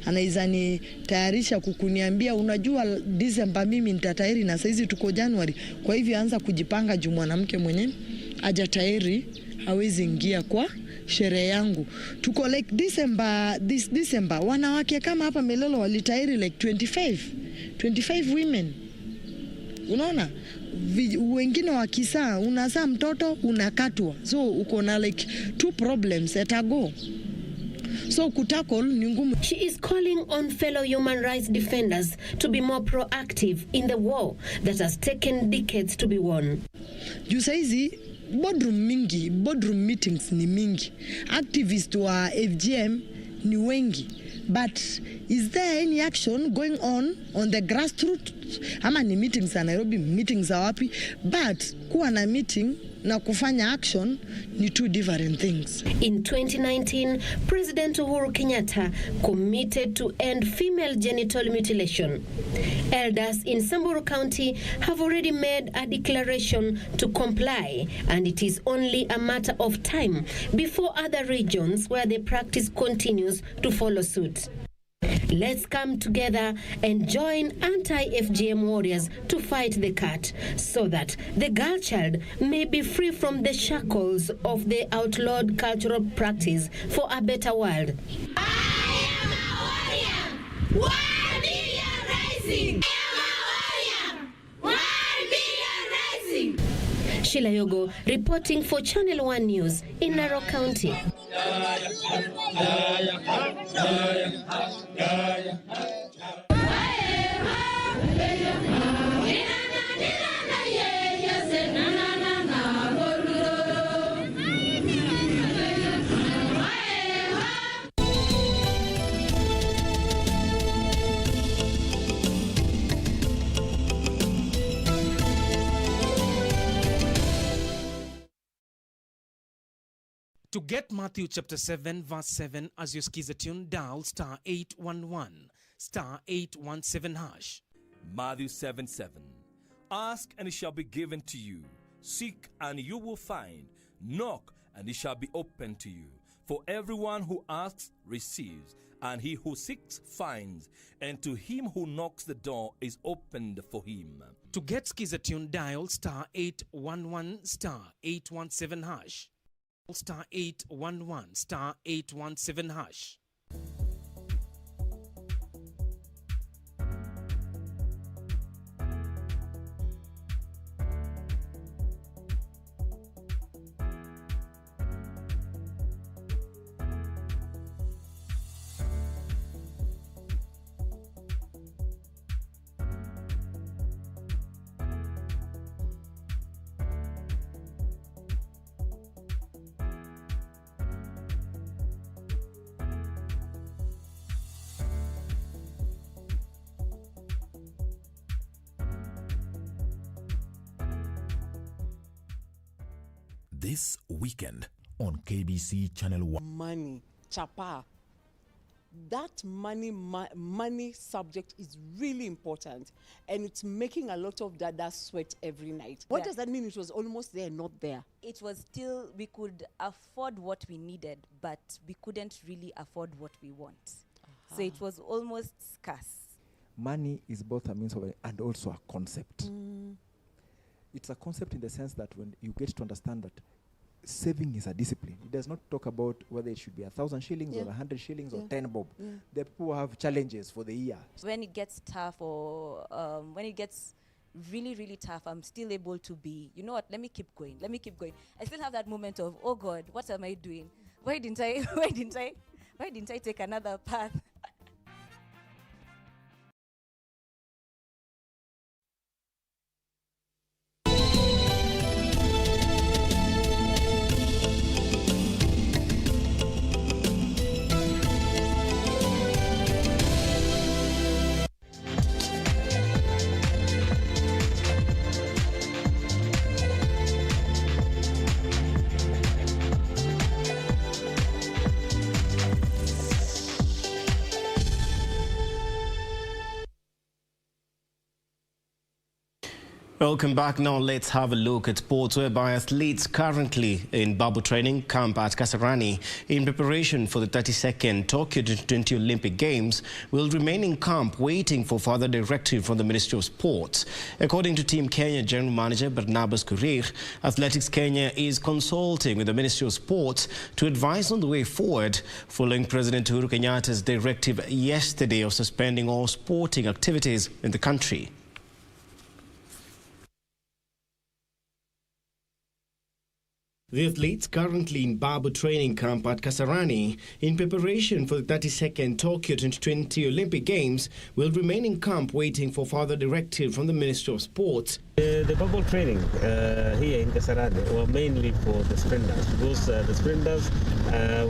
anaweza ni tayarisha kukuniambia unajua December mimi nitatairi na saizi tuko January, kwa hivyo anza kujipanga juu mwanamke mwenye hajatairi hawezi ingia kwa sherehe yangu. Tuko like this December wanawake kama hapa Melolo walitairi like 25 women. Unaona? Wengine wakisa unazaa mtoto unakatwa. So uko na like 2 problems at a go. So kutakol ni ngumu. She is calling on fellow human rights defenders to be more proactive in the war that has taken decades to be won. Juu saizi boardroom meetings ni mingi. Activists wa FGM ni wengi. But is there any action going on the grassroots? Ama ni meetings za Nairobi, meetings za wapi? But kuwa na meeting na kufanya action ni 2 different things. In 2019, President Uhuru Kenyatta committed to end female genital mutilation. Elders in Samburu County have already made a declaration to comply, and it is only a matter of time before other regions where the practice continues to follow suit. Let's come together and join anti-FGM warriors to fight the cut so that the girl child may be free from the shackles of the outlawed cultural practice for a better world. I am a warrior. 1 million rising. I am a warrior. 1 million rising. Sheila Yogo reporting for Channel 1 News in Narok County. To get Matthew chapter 7 verse 7 as you skiza tune, dial star 811 star 817 hash. Matthew 7:7. Ask and it shall be given to you. Seek and you will find. Knock and it shall be opened to you. For everyone who asks receives, and he who seeks finds, and to him who knocks the door is opened for him. To get skiza tune, dial star 811 star 817 hash. Star 811 star 817 hash. This weekend on KBC Channel 1. Money, chapa. That money subject is really important, and it's making a lot of dada sweat every night. What does that mean? It was almost there, not there. It was still, we could afford what we needed, but we couldn't really afford what we want. So it was almost scarce. Money is both a means of and also a concept. It's a concept in the sense that when you get to understand that saving is a discipline. It does not talk about whether it should be 1,000 shillings or 100 shillings or 10 bob. The people have challenges for the year. When it gets tough or when it gets really, really tough, I'm still able to be, you know what, let me keep going. I still have that moment of, oh God, what am I doing? Why didn't I take another path? Welcome back. Now let's have a look at sports, whereby athletes currently in Babu training camp at Kasarani in preparation for the 32nd Tokyo 2020 Olympic Games will remain in camp waiting for further directive from the Ministry of Sports. According to Team Kenya General Manager Barnabas Kurir, Athletics Kenya is consulting with the Ministry of Sports to advise on the way forward following President Uhuru Kenyatta's directive yesterday of suspending all sporting activities in the country. The athletes currently in Babu training camp at Kasarani in preparation for the 32nd Tokyo 2020 Olympic Games will remain in camp waiting for further directive from the Ministry of Sports. The bubble training here in Kasarani were mainly for the sprinters, because the sprinters,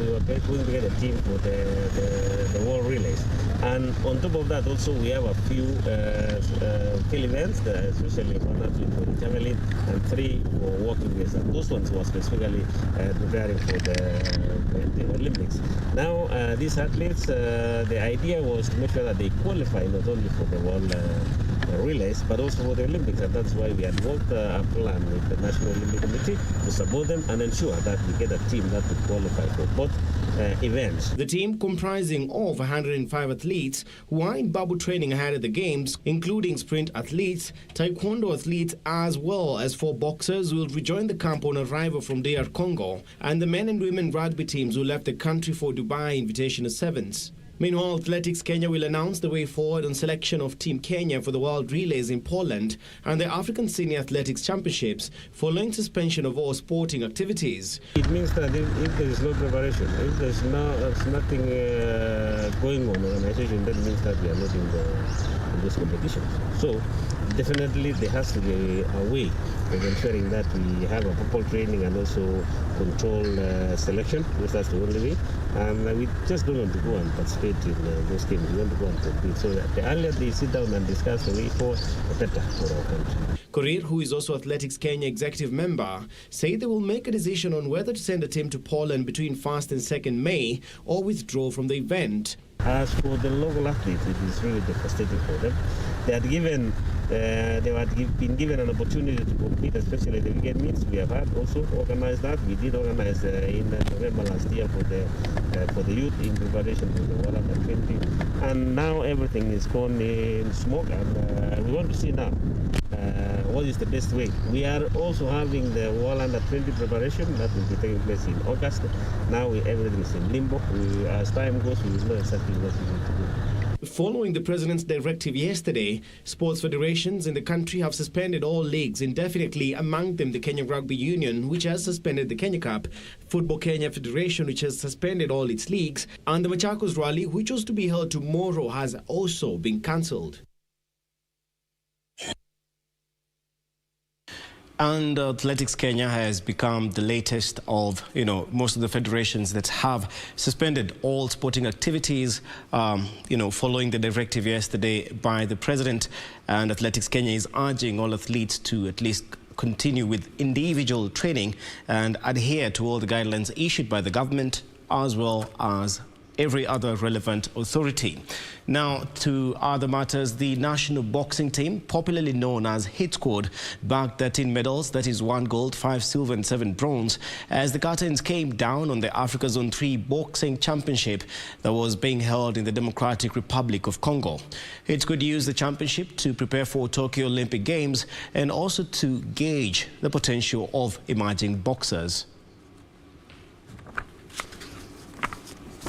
we were putting together a team for the world relays. And on top of that also we have a few field events, especially one athlete for the javelin and 3 for walking race. And those ones were specifically preparing for the Olympics. Now these athletes, the idea was to make sure that they qualify not only for the world relays but also for the Olympics, and that's why we had worked a plan with the National Olympic Committee to support them and ensure that we get a team that will qualify for both events. The team, comprising of 105 athletes who are in Babu training ahead of the Games, including sprint athletes, taekwondo athletes, as well as 4 boxers, will rejoin the camp on arrival from DR Congo, and the men and women rugby teams who left the country for Dubai Invitational Sevens. Meanwhile, Athletics Kenya will announce the way forward on selection of Team Kenya for the World Relays in Poland and the African Senior Athletics Championships following suspension of all sporting activities. It means that if there is no preparation, if there's nothing going on in the organization, that means that we are not in those competitions. So definitely there has to be a way of ensuring that we have a proper training and also control selection, because that's the only way. And we just don't want to go and participate in those games. We want to go and compete. So that the earlier they sit down and discuss the way forward, the better for our country. Korir, who is also Athletics Kenya executive member, said they will make a decision on whether to send a team to Poland between 1st and 2nd May or withdraw from the event. As for the local athletes, it is really devastating for them. They had been given an opportunity to compete, especially the weekend meets. We have had also organized that. We did organize in November last year for the youth in preparation for the World Under 20. And now everything is gone in smoke, and we want to see now what is the best way. We are also having the World Under 20 preparation that will be taking place in August. Now everything is in limbo. As time goes, we will know exactly what we need to do. Following the president's directive yesterday, sports federations in the country have suspended all leagues indefinitely, among them the Kenya Rugby Union, which has suspended the Kenya Cup, Football Kenya Federation, which has suspended all its leagues, and the Machakos Rally, which was to be held tomorrow, has also been cancelled. And Athletics Kenya has become the latest of, most of the federations that have suspended all sporting activities, following the directive yesterday by the president. And Athletics Kenya is urging all athletes to at least continue with individual training and adhere to all the guidelines issued by the government as well as every other relevant authority. Now, to other matters, the national boxing team, popularly known as Hit Squad, bagged 13 medals, that is 1 gold, 5 silver and 7 bronze, as the curtains came down on the Africa Zone 3 Boxing Championship that was being held in the Democratic Republic of Congo. Hit Squad used the championship to prepare for Tokyo Olympic Games and also to gauge the potential of emerging boxers.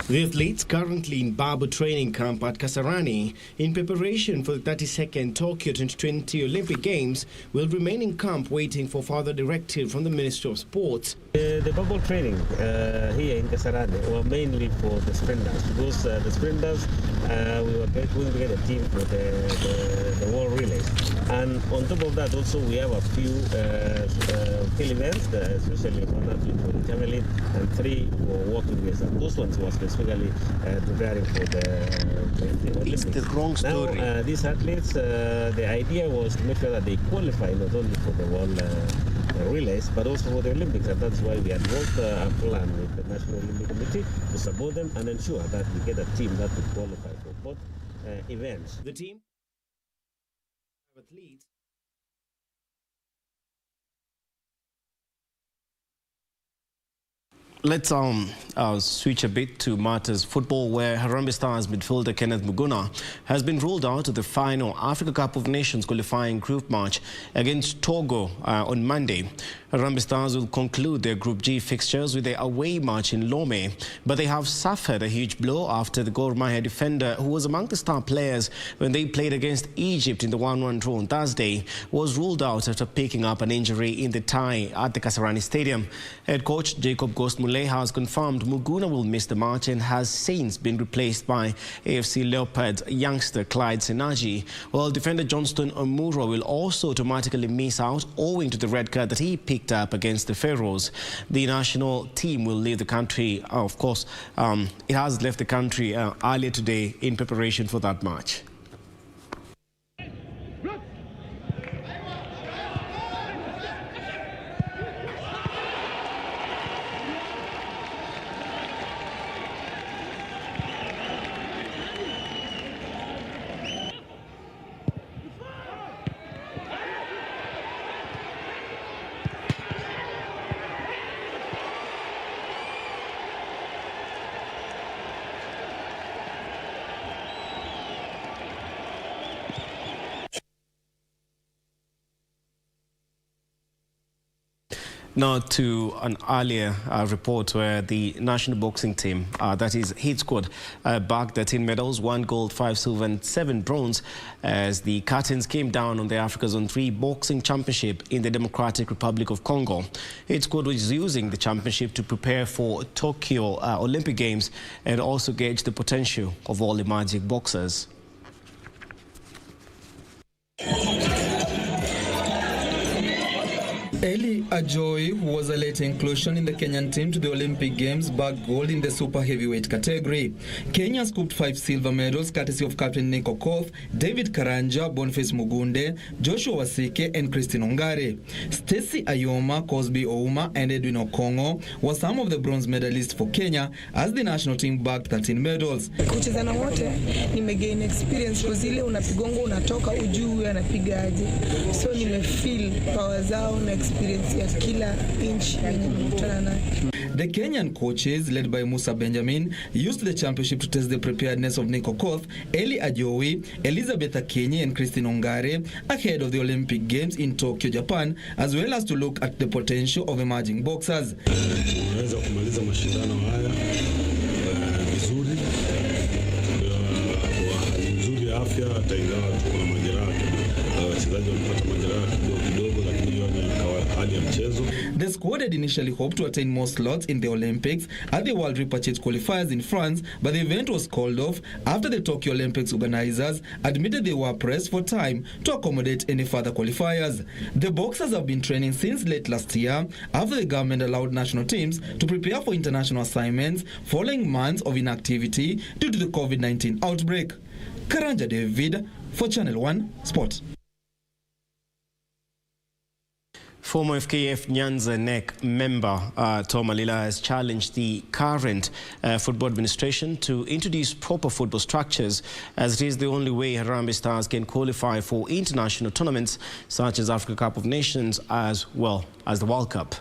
The athletes currently in Babu training camp at Kasarani in preparation for the 32nd Tokyo 2020 Olympic Games will remain in camp waiting for further directive from the Ministry of Sports. The bubble training here in Kasarani were mainly for the sprinters, because the sprinters we were going to get a team for the world relays. And on top of that also we have a few field events, especially 1 athlete for the javelin and 3 for walking race. And those ones were specifically preparing for the Olympics. It's the wrong story. Now, these athletes, the idea was to make sure that they qualify not only for the world relays but also for the Olympics, and that's why we had worked a plan with the National Olympic Committee to support them and ensure that we get a team that will qualify for both events. The team of athletes Let's switch a bit to matters football, where Harambee Stars midfielder Kenneth Munga has been ruled out of the final Africa Cup of Nations qualifying group match against Togo on Monday. Harambee Stars will conclude their Group G fixtures with their away match in Lome, but they have suffered a huge blow after the Gor Mahia defender, who was among the star players when they played against Egypt in the 1-1 draw on Thursday, was ruled out after picking up an injury in the tie at the Kasarani Stadium. Head coach Jacob Ghost-Mulee has confirmed Munga will miss the match and has since been replaced by AFC Leopards youngster Clyde Senaji, while defender Johnston Omuro will also automatically miss out owing to the red card that he picked up against the Pharaohs. The national team will leave the country, of course, it has left the country earlier today in preparation for that match. Now to an earlier report where the national boxing team, that is Hit Squad, bagged 13 medals, 1 gold, 5 silver and 7 bronze as the curtains came down on the Africa Zone 3 Boxing Championship in the Democratic Republic of Congo. Hit Squad was using the championship to prepare for Tokyo Olympic Games and also gauge the potential of all emerging boxers. Eli Ajoy, who was a late inclusion in the Kenyan team to the Olympic Games, bagged gold in the super heavyweight category. Kenya scooped 5 silver medals courtesy of Captain Nick Okoth, David Karanja, Boniface Mugunde, Joshua Wasike and Christine Ongare. Stacy Ayoma, Cosby Ouma and Edwin Okongo were some of the bronze medalists for Kenya as the national team bagged 13 medals. Kucheza na wote nimegain experience kwa zile unapigongo unatoka ujui anapigaje. So nimefeel power zao na experience ya kila inch yenye nimekutana nayo. The Kenyan coaches, led by Musa Benjamin, used the championship to test the preparedness of Nick Okoth, Eli Ajowi, Elizabeth Akenyi and Christine Ongare ahead of the Olympic Games in Tokyo, Japan, as well as to look at the potential of emerging boxers. Tunaweza kumaliza mashindano haya vizuri, nzuri ya afya, hata ingawa tuko na majeraha, wachezaji walipata majeraha kidogo, lakini hiyo ni hali ya mchezo. The squad had initially hoped to attain more slots in the Olympics at the World Repurchase qualifiers in France, but the event was called off after the Tokyo Olympics organizers admitted they were pressed for time to accommodate any further qualifiers. The boxers have been training since late last year after the government allowed national teams to prepare for international assignments following months of inactivity due to the COVID-19 outbreak. Karanja David for Channel 1 Sport. Former FKF Nyanza NEC member Tom Alila has challenged the current football administration to introduce proper football structures, as it is the only way Harambee Stars can qualify for international tournaments such as Africa Cup of Nations as well as the World Cup.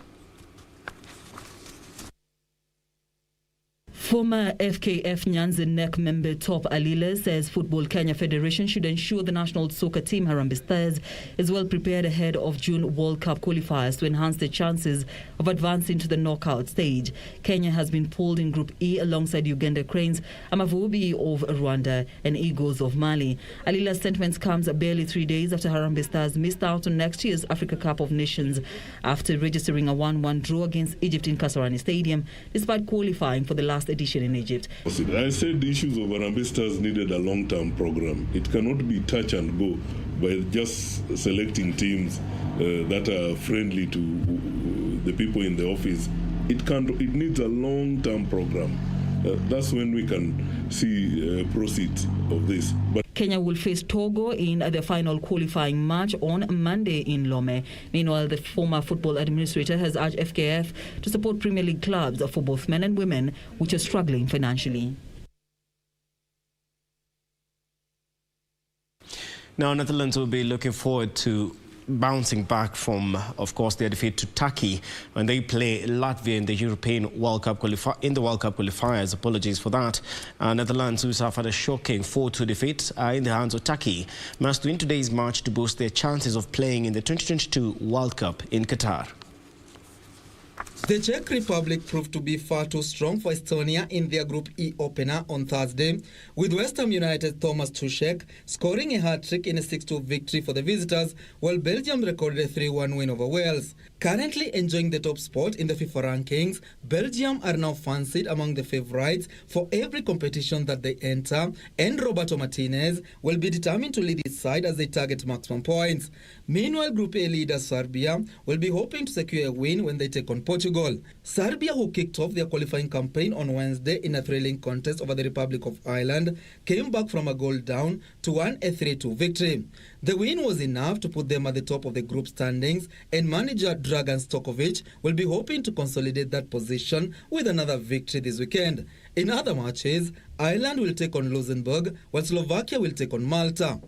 Former FKF Nyanza NEC member Top Alila says Football Kenya Federation should ensure the national soccer team Harambee Stars is well prepared ahead of June World Cup qualifiers to enhance their chances of advancing to the knockout stage. Kenya has been pulled in Group E alongside Uganda Cranes, Amavubi of Rwanda and Eagles of Mali. Alila's statement comes barely 3 days after Harambee Stars missed out on next year's Africa Cup of Nations after registering a 1-1 draw against Egypt in Kasarani Stadium, despite qualifying for the last edition in Egypt. I said the issues of Harambee Stars needed a long-term program. It cannot be touch and go by just selecting teams that are friendly to the people in the office. It needs a long-term program. That's when we can see proceeds of this. But Kenya will face Togo in the final qualifying match on Monday in Lome. Meanwhile, the former football administrator has urged FKF to support Premier League clubs for both men and women, which are struggling financially. Now, Netherlands will be looking forward to bouncing back from, of course, their defeat to Turkey when they play Latvia in the European World Cup qualifiers. Apologies for that. Netherlands, who suffered a shocking 4-2 defeat in the hands of Turkey, must win today's match to boost their chances of playing in the 2022 World Cup in Qatar. The Czech Republic proved to be far too strong for Estonia in their Group E opener on Thursday, with West Ham United's Thomas Tuchel scoring a hat-trick in a 6-2 victory for the visitors, while Belgium recorded a 3-1 win over Wales. Currently enjoying the top spot in the FIFA rankings, Belgium are now fancied among the favourites for every competition that they enter, and Roberto Martinez will be determined to lead his side as they target maximum points. Meanwhile, Group A leader Serbia will be hoping to secure a win when they take on Portugal. Serbia, who kicked off their qualifying campaign on Wednesday in a thrilling contest over the Republic of Ireland, came back from a goal down to win a 3-2 victory. The win was enough to put them at the top of the group standings, and manager Dragan Stokovic will be hoping to consolidate that position with another victory this weekend. In other matches, Ireland will take on Luxembourg, while Slovakia will take on Malta.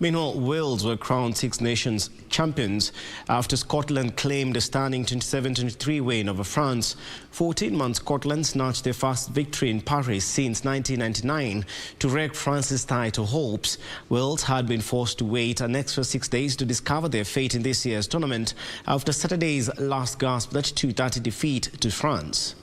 Meanwhile, Wales were crowned Six Nations champions after Scotland claimed a stunning 27-23 win over France. 14 months, Scotland snatched their first victory in Paris since 1999 to wreck France's title hopes. Wales had been forced to wait an extra 6 days to discover their fate in this year's tournament after Saturday's last gasp 32-30 defeat to France.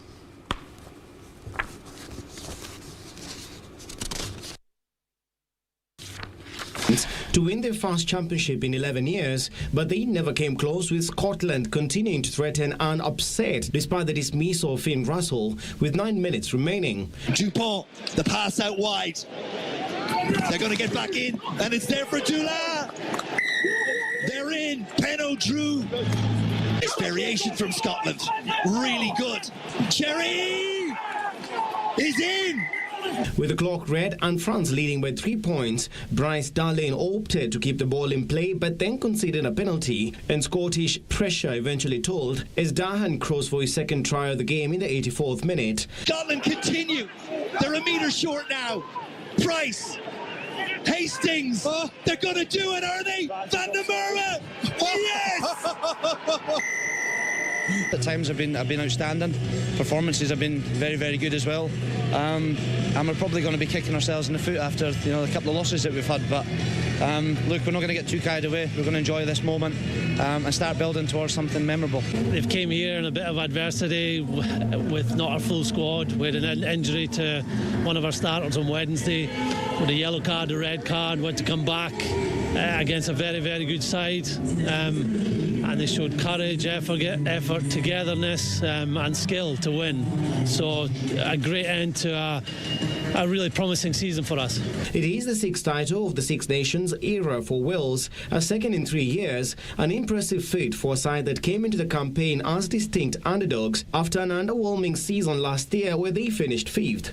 To win their first championship in 11 years, but they never came close, with Scotland continuing to threaten an upset despite the dismissal of Finn Russell with 9 minutes remaining. Dupont, the pass out wide. They're going to get back in, and it's there for Dula. They're in. Peno drew. This variation from Scotland, really good. Cherry is in. With the clock red and France leading by 3 points, Bryce Darlane opted to keep the ball in play but then conceded a penalty, and Scottish pressure eventually told as Dahan crossed for his second try of the game in the 84th minute. Scotland continue. They're a metre short now. Price. Hastings. They're going to do it, are they? Van der Merwe. Yes! At times have been outstanding. Performances have been very, very good as well. And we're probably going to be kicking ourselves in the foot after the couple of losses that we've had. But look, we're not going to get too carried away. We're going to enjoy this moment and start building towards something memorable. They've came here in a bit of adversity with not our full squad. We had an injury to one of our starters on Wednesday with a yellow card, a red card. Went to come back against a very, very good side. And they showed courage, effort, togetherness and skill to win. So a great end to a really promising season for us. It is the sixth title of the Six Nations era for Wales, a second in 3 years, an impressive feat for a side that came into the campaign as distinct underdogs after an underwhelming season last year where they finished 5th.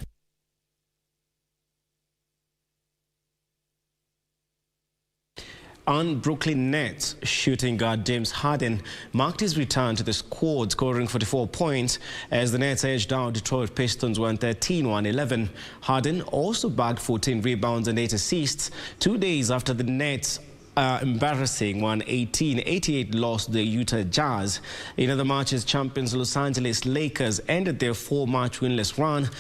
And Brooklyn Nets shooting guard James Harden marked his return to the squad, scoring 44 points as the Nets edged out Detroit Pistons 113-111. Harden also bagged 14 rebounds and 8 assists 2 days after the Nets embarrassing 118-88 loss to the Utah Jazz. In other matches, champions Los Angeles Lakers ended their 4-match winless run